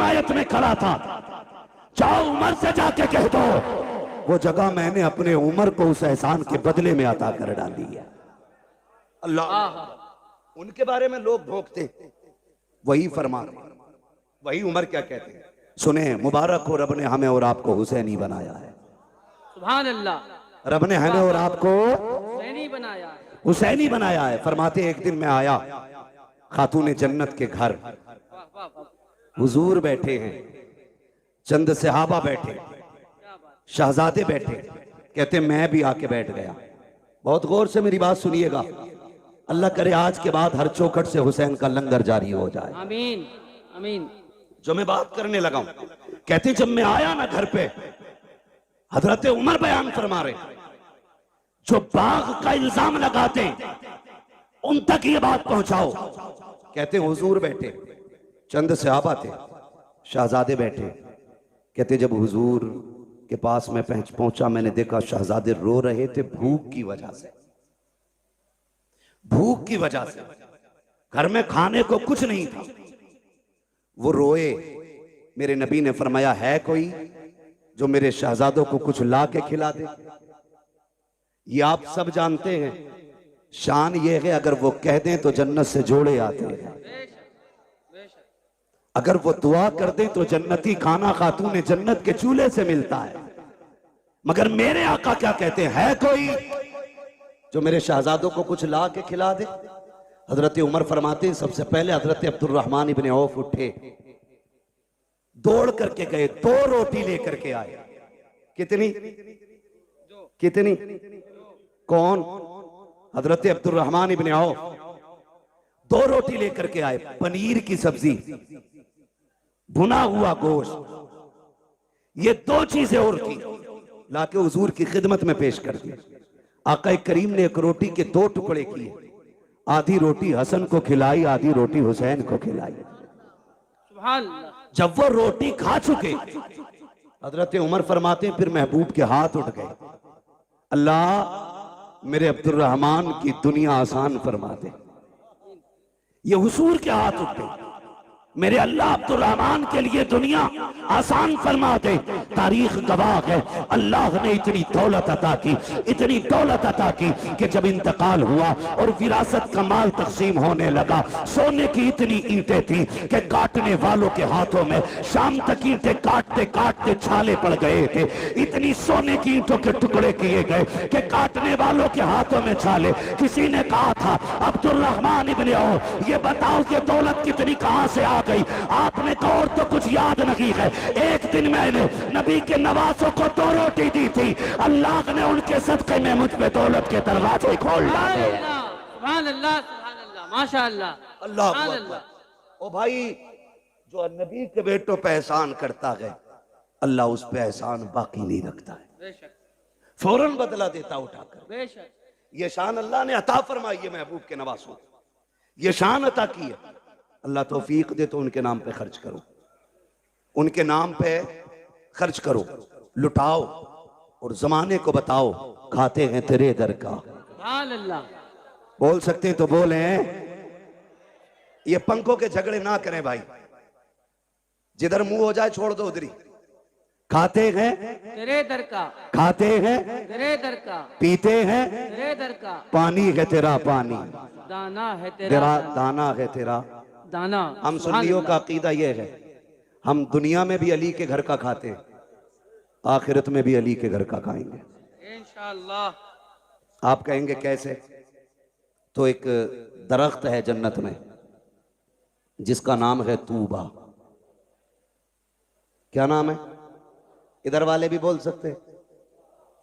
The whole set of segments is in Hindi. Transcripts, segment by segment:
हिमायत में खड़ा था। जाओ उमर से जाके कह दो वो जगह मैंने अपने उमर को उस एहसान के बदले में अता कर डाली है। अल्लाह, उनके बारे में लोग भोंकते, वही फरमा, वही उमर क्या कहते हैं सुने। मुबारक हो, रब ने हमें और आपको हुसैनी बनाया है। सुभान अल्लाह। रब ने हमें और आपको हुसैनी बनाया है। हुसैनी बनाया है। फरमाते एक दिन मैं आया खातून जन्नत के घर, हुजूर बैठे हैं, चंद सहाबा बैठे, शहजादे बैठे। कहते मैं भी आके बैठ गया। बहुत गौर से मेरी बात सुनिएगा। अल्लाह करे आज के बाद हर चौखट से हुसैन का लंगर जारी हो जाए। आमीन आमीन। जो मैं बात करने लगा हूं, कहते जब मैं आया ना घर पे, हजरत उमर बयान फरमा रहे, जो बाग का इल्जाम लगाते उन तक ये बात पहुंचाओ। कहते हुजूर बैठे, चंद सहाबा थे, शहजादे बैठे। कहते जब हुजूर के पास मैं पहुंचा, मैंने देखा शहजादे रो रहे थे भूख की वजह से। भूख की वजह से घर में खाने को कुछ नहीं था, वो रोए। मेरे नबी ने फरमाया है कोई जो मेरे शहजादों को कुछ ला के खिला दे। ये आप सब जानते हैं, शान ये है अगर वो कह दें तो जन्नत से जोड़े आते हैं, अगर वो दुआ कर दें तो जन्नती खाना खातून जन्नत के चूल्हे से मिलता है। मगर मेरे आका क्या कहते हैं, है कोई जो मेरे शहजादों को कुछ ला के खिला दे। हजरत उमर फरमाते हैं सबसे पहले हजरत अब्दुर्रहमान इब्ने औफ उठे, दौड़ करके गए, 2 रोटी लेकर के आए। कितनी कितनी? कौन? हजरत अब्दुर्रहमान इब्ने औफ 2 रोटी लेकर के आए, पनीर की सब्जी, भुना हुआ गोश्त, ये 2 चीजें और थी, लाके हुजूर की खिदमत में पेश कर दी। आका करीम ने एक रोटी के 2 टुकड़े किए, आधी रोटी हसन को खिलाई, आधी रोटी हुसैन को खिलाई। सुभान अल्लाह। जब वो रोटी खा चुके, हजरत उमर फरमाते हैं फिर महबूब के हाथ उठ गए, अल्लाह मेरे अब्दुर्रहमान की दुनिया आसान फरमा दे। ये हुजूर के हाथ उठे, मेरे अल्लाह अब्दुर्रहमान के लिए दुनिया आसान फरमा दे। तारीख गवाह है, अल्लाह ने इतनी दौलत अता की, इतनी दौलत अता की कि जब इंतकाल हुआ और विरासत का माल तकसीम होने लगा, सोने की इतनी ईंटें थी कि काटने वालों के हाथों में शाम तक ईंटें काटते काटते छाले पड़ गए थे। इतनी सोने की ईंटों के टुकड़े किए गए कि काटने वालों के हाथों में छाले। किसी ने कहा था अब्दुर्रहमान इब्ने औफ, ये बताओ कि दौलत कितनी कहां से आ गई? आपने कहा और तो कुछ याद नहीं है, एक दिन मैंने नबी के नवासों को 2 रोटी दी थी, अल्लाह ने उनके सदके में मुझ पे दौलत के दरवाजे खोल डाले। सुभान अल्लाह सुभान अल्लाह माशाअल्लाह अल्लाह अल्लाह। ओ भाई, जो नबी के बेटों पे एहसान करता है, अल्लाह उस पे एहसान बाकी नहीं रखता है, बेशक फौरन बदला देता उठाकर। बेशक। ये शान अल्लाह ने अता फरमाई है महबूब के नवासों, ये शान अता की है। अल्लाह तौफीक दे तो उनके नाम पे खर्च करो, उनके नाम पे खर्च करो, लुटाओ और जमाने को बताओ खाते हैं तेरे दर का। सुभान अल्लाह। बोल सकते हैं तो बोले। ये पंखों के झगड़े ना करें भाई, जिधर मुंह हो जाए छोड़ दो उधरी। खाते हैं तेरे दर का, खाते हैं तेरे दर का, पीते हैं तेरे दर का, पानी है तेरा पानी, दाना है तेरा तेरा दाना है तेरा दाना। हम सुन्नियों का अकीदा यह है, हम दुनिया में भी अली के घर का खाते हैं, आखिरत में भी अली के घर का खाएंगे इंशाअल्लाह। आप कहेंगे कैसे? तो एक दरख्त है जन्नत में जिसका नाम है तूबा। क्या नाम है? इधर वाले भी बोल सकते हैं,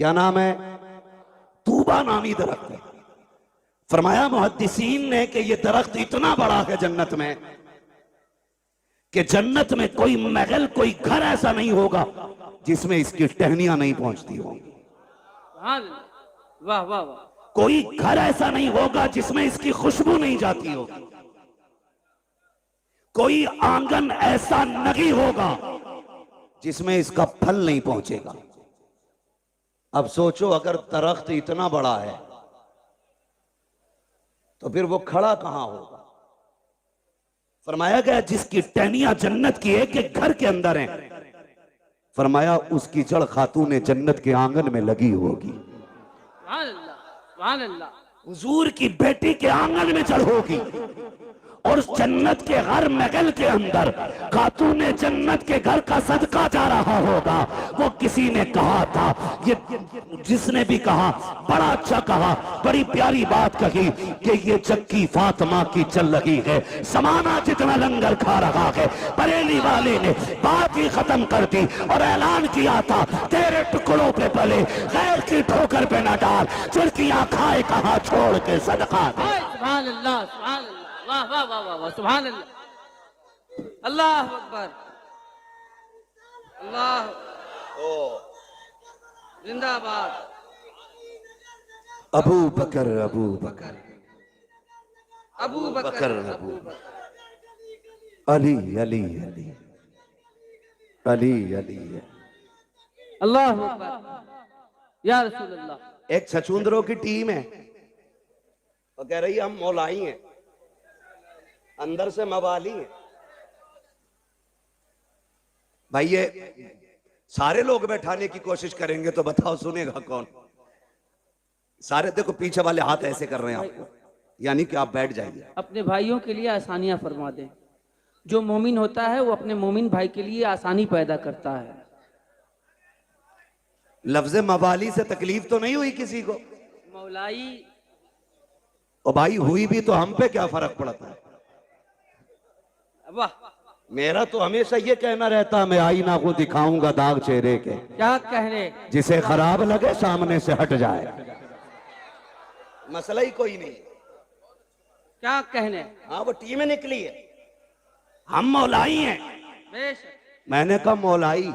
क्या नाम है? तूबा नामी दरख्त है। फरमाया मुहद्दिसीन ने कि यह दरख्त इतना बड़ा है जन्नत में कि जन्नत में कोई महल, कोई घर ऐसा नहीं होगा जिसमें इसकी टहनियां नहीं पहुंचती होंगी। वाह वाह वाह। कोई घर ऐसा नहीं होगा जिसमें इसकी खुशबू नहीं जाती होगी। कोई आंगन ऐसा नहीं होगा जिसमें इसका फल नहीं पहुंचेगा। अब सोचो, अगर दरख्त इतना बड़ा है तो फिर वो खड़ा कहां होगा? फरमाया गया जिसकी टहनियां जन्नत की एक एक घर के अंदर हैं, फरमाया उसकी जड़ खातून जन्नत के आंगन में लगी होगी। सुभान अल्लाह, सुभान अल्लाह। हुजूर की बेटी के आंगन में जड़ होगी और जन्नत के हर महल के अंदर खातून जन्नत के घर का सदका जा रहा होगा। वो किसी ने कहा था, ये जिसने भी कहा बड़ा अच्छा कहा, बड़ी प्यारी बात कही कि ये चक्की फातिमा की चल रही है, समाना जितना लंगर खा रहा है। बरेली वाले ने बात ही खत्म कर दी और ऐलान किया था, तेरे टुकड़ों पे पले गैर की ठोकर पे न डाल, चिड़कियां खाए कहा छोड़ के सदका दे। सुभान अल्लाह, सुभान अल्लाह, वाह वाह वाह वाह वाह, सुभान अल्लाह, अल्लाह अकबर, अल्लाह, जिंदाबाद। अबू बकर अबू बकर अबू बकर, अबू बकर, अली अली अली अली अली। अल्लाह अकबर, या रसूल अल्लाह। एक छछूंदरों की टीम है, वो कह रही है हम मौलाई हैं, अंदर से मवाली हैं। भाई ये सारे लोग बैठाने की कोशिश करेंगे तो बताओ सुनेगा कौन? सारे देखो पीछे वाले हाथ ऐसे कर रहे हैं आपको, यानी कि आप बैठ जाइए। अपने भाइयों के लिए आसानियां फरमा दें। जो मोमिन होता है वो अपने मोमिन भाई के लिए आसानी पैदा करता है। लफ्ज मवाली से तकलीफ तो नहीं हुई किसी को? मौलाई, और भाई हुई भी तो हम पे क्या फर्क पड़ता है? वाह, मेरा तो हमेशा ये कहना रहता, मैं आईना को दिखाऊंगा दाग चेहरे के, क्या कहने, जिसे खराब लगे सामने से हट जाए, मसला ही कोई नहीं। क्या कहने। हाँ वो टीमें निकली है, हम मौलाई हैं। बेशक, मैंने कहा मौलाई,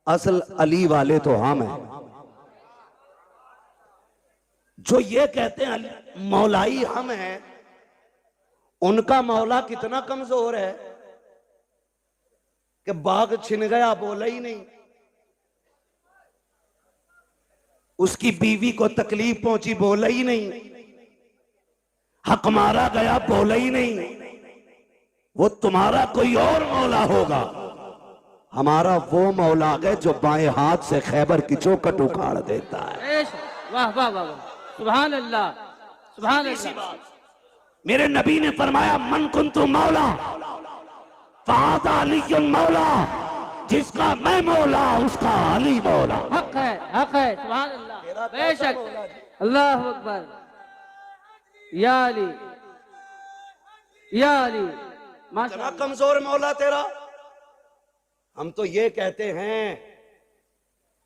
असल अली वाले तो हम हैं। जो ये कहते हैं मौलाई हम हैं, उनका मौला कितना कमजोर है कि बाघ छिन गया बोला ही नहीं, उसकी बीवी को तकलीफ पहुंची बोला ही नहीं, हक मारा गया बोला ही नहीं। वो तुम्हारा कोई और मौला होगा, हमारा वो मौला है जो बाएं हाथ से खैबर की चौखट उखाड़ देता है। बेशक, वाह वाह वाह वाह, सुभान अल्लाह, सुभान अल्लाह। मेरे नबी ने फरमाया मन कुन्तु मौला फ़हाज़ा अलीयुन मौला, जिसका मैं मौला उसका अली मौला। हक है, हक है, सुभान अल्लाह, बेशक, अल्लाह अकबर, या अली, या अली, इतना माशाअल्लाह। कमजोर मौला तेरा। हम तो ये कहते हैं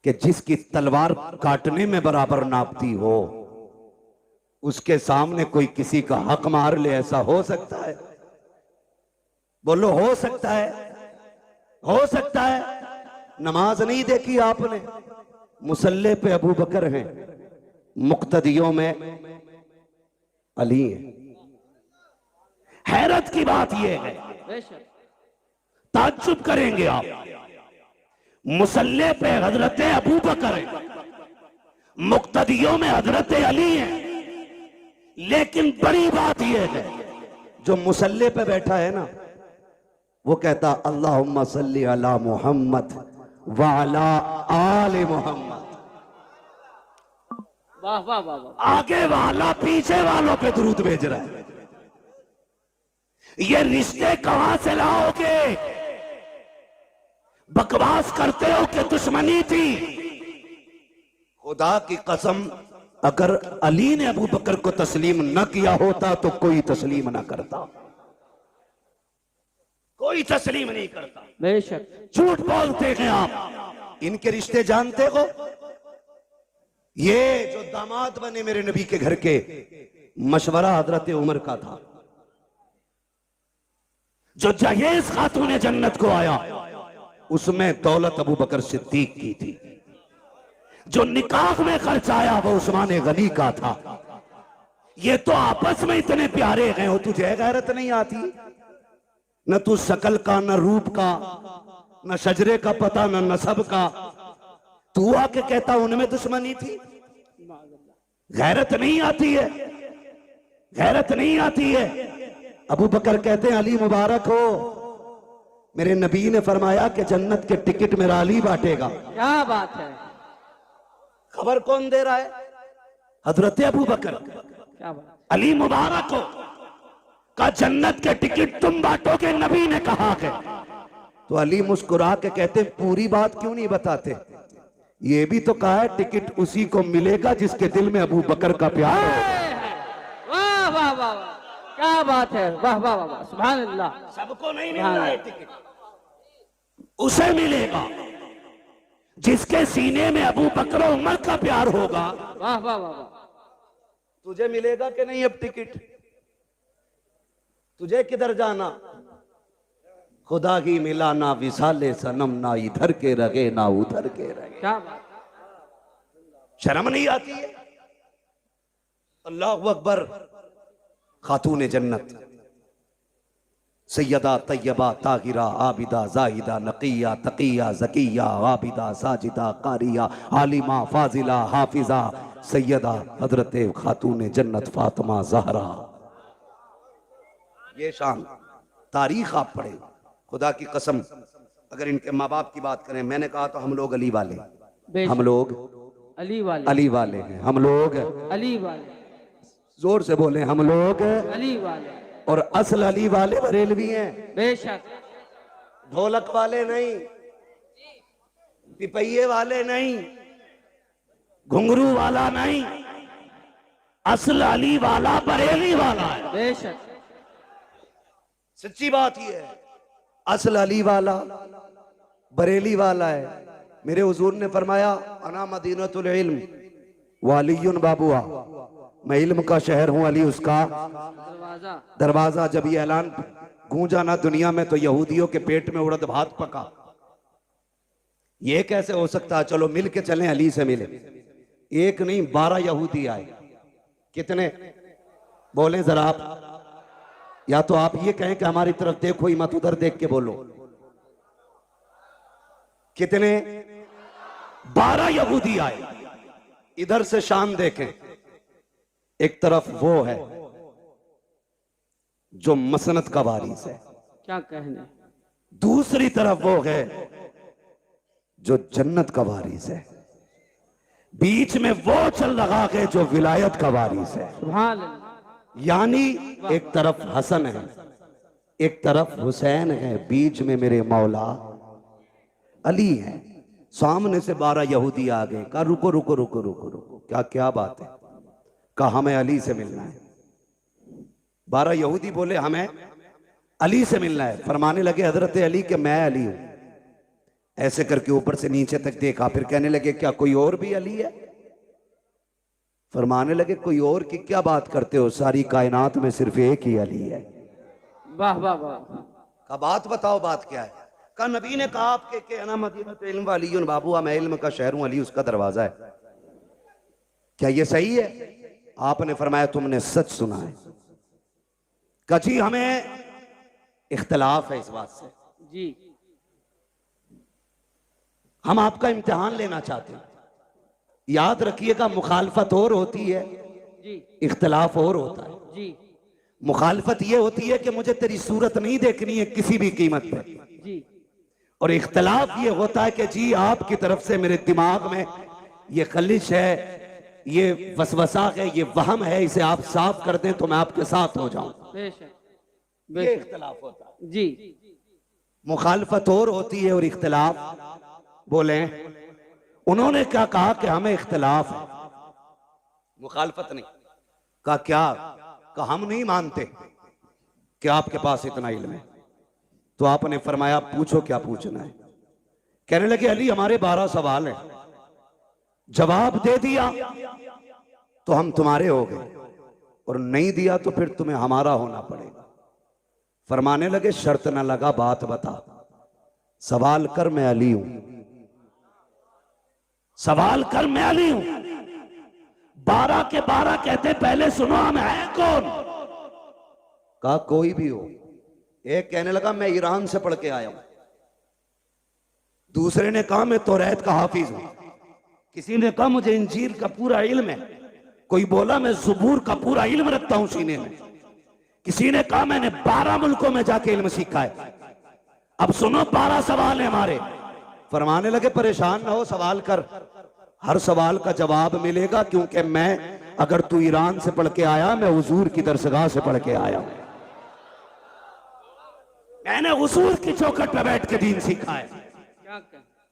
कि जिसकी तलवार काटने में बराबर नापती हो, उसके सामने कोई किसी का हक मार ले, ऐसा हो सकता है? बोलो हो सकता है? हो सकता है? नमाज नहीं देखी आपने? मुसल्ले पे अबू बकर हैं, मुक्तदियों में अली है। हैरत की बात यह है, बेशक, ताज्जुब करेंगे आप, मुसल्ले पे हजरत अबू बकर है, मुक्तदियों में हजरत अली है। लेकिन बड़ी बात यह है, जो मुसल्ले पे बैठा है ना, वो कहता अल्लाहुम्मा सल्ली अला मुहम्मद व अला आले मुहम्मद। वाह वाह वाह वाह, आगे वाला पीछे वालों पे दुरूद भेज रहा है। ये रिश्ते कहां से लाओगे? बकवास करते हो कि दुश्मनी थी। खुदा की कसम, अगर अली ने अबू बकर को तस्लीम न किया होता तो कोई तस्लीम ना करता, कोई तस्लीम नहीं करता। बेशक, झूठ बोलते हैं आप। इनके रिश्ते जानते हो? ये जो दामाद बने मेरे नबी के घर के, मशवरा हजरत उमर का था। जो जहेज खातून जन्नत को आया, उसमें दौलत अबू बकर सिद्दीक की थी। जो निकाह में खर्च आया वो उस्मान गनी का था। ये तो आपस में इतने प्यारे हैं, वो तुझे गैरत नहीं आती? न तू शकल का, न रूप का, न शजरे का पता, न नसब का। तू आके कहता उनमें दुश्मनी थी? गैरत नहीं आती है? गैरत नहीं आती है? अबू बकर कहते हैं अली मुबारक हो, मेरे नबी ने फरमाया कि जन्नत के टिकट मेरा अली बांटेगा। क्या बात है, खबर कौन दे रहा है? हजरत अबू बकर। क्या बात। अली मुबारक हो का जन्नत के टिकट तुम बांटोगे, नबी ने कहा है। तो अली मुस्कुरा के कहते पूरी बात क्यों नहीं बताते? ये भी तो कहा है टिकट उसी को मिलेगा जिसके दिल में अबू बकर का प्यार हो। वाह वाह वाह वाह, क्या बात है, वाह वाह वाह, सुभान अल्लाह। सबको नहीं मिल रहा है टिकट, उसे मिलेगा जिसके सीने में अबू बकर और उमर का प्यार होगा। वाह वाह वाह वाह। तुझे मिलेगा कि नहीं अब टिकट? तुझे किधर जाना? खुदा ही मिला ना विसाले सनम, ना इधर के रगे ना उधर के रगे। क्या बात। शर्म नहीं आती है? अल्लाहु अकबर। खातून जन्नत सैयदा तैयबा ताहिरा आबिदा जाहिदा नकिया तकिया जकिया आबिदा साजिदा कारिया आलिमा फाजिला हाफिजा सैयदा हजरत खातून जन्नत फातिमा जहरा। ये शान तारीख आप पढ़े, खुदा की कसम। अगर इनके माँ बाप की बात करें, मैंने कहा तो हम लोग अली वाले, हम लोग अली वाले, अली वाले हैं, हम लोग अली वाले, जोर से बोले हम लोग अली वाले। और असल अली वाले बरेलवी हैं, बेशक। ढोलक वाले नहीं, पिपैये वाले नहीं, घुंघरू वाला नहीं, असल अली वाला बरेली वाला है। बेशक। सच्ची बात ये है, असल अली वाला बरेली वाला है। मेरे हुजूर ने फरमाया अना मदीनतुल इल्म वालियुन बाबुआ, मैं इल्म का शहर हूं, अली उसका दरवाजा। जब ये ऐलान गूंजा ना दुनिया में, तो यहूदियों के पेट में उड़द भात पका। ये कैसे हो सकता है? चलो मिल के चलें, अली से मिले। एक नहीं 12 यहूदी आए। कितने बोले जरा आप? या तो आप ये कहें कि हमारी तरफ देखो ही मत, उधर देख के बोलो। कितने? 12 यहूदी आए। इधर से शान देखें, एक तरफ वो है जो मसनत का वारिस है, क्या कहने। दूसरी तरफ वो है जो जन्नत का वारिस है, बीच में वो चल रहा है जो विलायत का वारिस है। सुभान अल्लाह। यानी एक तरफ हसन है, एक तरफ हुसैन है, बीच में मेरे मौला अली है। सामने से 12 यहूदी आ गए। कहा रुको रुको रुको रुको रुको, क्या क्या बात है? कहा हमें अली से मिलना है। 12 यहूदी बोले हमें अली से मिलना है। फरमाने लगे हजरत अली के मैं अली हूं। ऐसे करके ऊपर से नीचे तक देखा, फिर कहने लगे क्या कोई और भी अली है? फरमाने लगे कोई और की क्या बात करते हो, सारी कायनात में सिर्फ एक ही अली है। वाह वाह वाह। का बात बताओ, बात क्या है? का नबी ने कहा आपके के अना मदीनतुल इल्म वालियुन बाबुआ, मैं इल्म का शहर हूं, अली उसका दरवाजा है। क्या ये सही है? आपने फरमाया तुमने सच सुना है। कजी हमें इख्तलाफ है इस बात से, जी। हम आपका इम्तिहान लेना चाहते हैं। याद रखिएगा, मुखालफत और होती है, जी। इख्तलाफ और होता है। जी। मुखालफत ये होती है कि मुझे तेरी सूरत नहीं देखनी है किसी भी कीमत पे, जी। और इख्तलाफ ये होता है कि जी आपकी तरफ से मेरे दिमाग में ये खलिश है, ये वसवसा है, ये वहम है, इसे आप साफ कर दें तो मैं आपके साथ हो जाऊं। बेशक। ये इख्तलाफ होता है। जी। मुखालफत और होती है और इख्तलाफ। बोले उन्होंने क्या कहा कि हमें इख्तलाफ है, मुखालफत नहीं। कहा क्या? कहा हम नहीं मानते कि आपके पास इतना इल्म है। तो आपने फरमाया पूछो क्या पूछना है। कहने लगे अली हमारे 12 सवाल हैं, जवाब दे दिया तो हम तुम्हारे हो गए, और नहीं दिया तो फिर तुम्हें हमारा होना पड़ेगा। फरमाने लगे शर्त न लगा, बात बता, सवाल कर मैं अली हूं, सवाल कर मैं अली हूं। 12 के 12 कहते पहले सुनो हम हैं कौन? कहा कोई भी हो। एक कहने लगा मैं ईरान से पढ़ के आया हूं, दूसरे ने कहा मैं तौरात का हाफिज हूं, किसी ने कहा मुझे इंजील का पूरा इल्म है, कोई बोला मैं ज़बूर का पूरा इल्म रखता हूं सीने में, किसी ने कहा मैंने 12 मुल्कों में जाके इल्म सीखा है। अब सुनो 12 सवाल है हमारे। फरमाने लगे परेशान ना हो, सवाल कर, हर सवाल का जवाब मिलेगा, क्योंकि मैं, अगर तू ईरान से पढ़ के आया, मैं हुजूर की दरसगाह से पढ़ के आया हूं। मैंने हुजूर की चौखट पे बैठ के दीन सीखा है।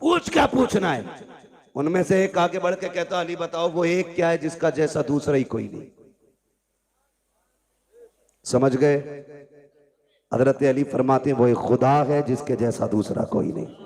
पूछ क्या पूछना है। उनमें से एक आगे बढ़ के कहता, अली बताओ वो एक क्या है जिसका जैसा दूसरा ही कोई नहीं। समझ गए? हजरत अली फरमाते हैं वो एक खुदा है जिसके जैसा दूसरा कोई नहीं।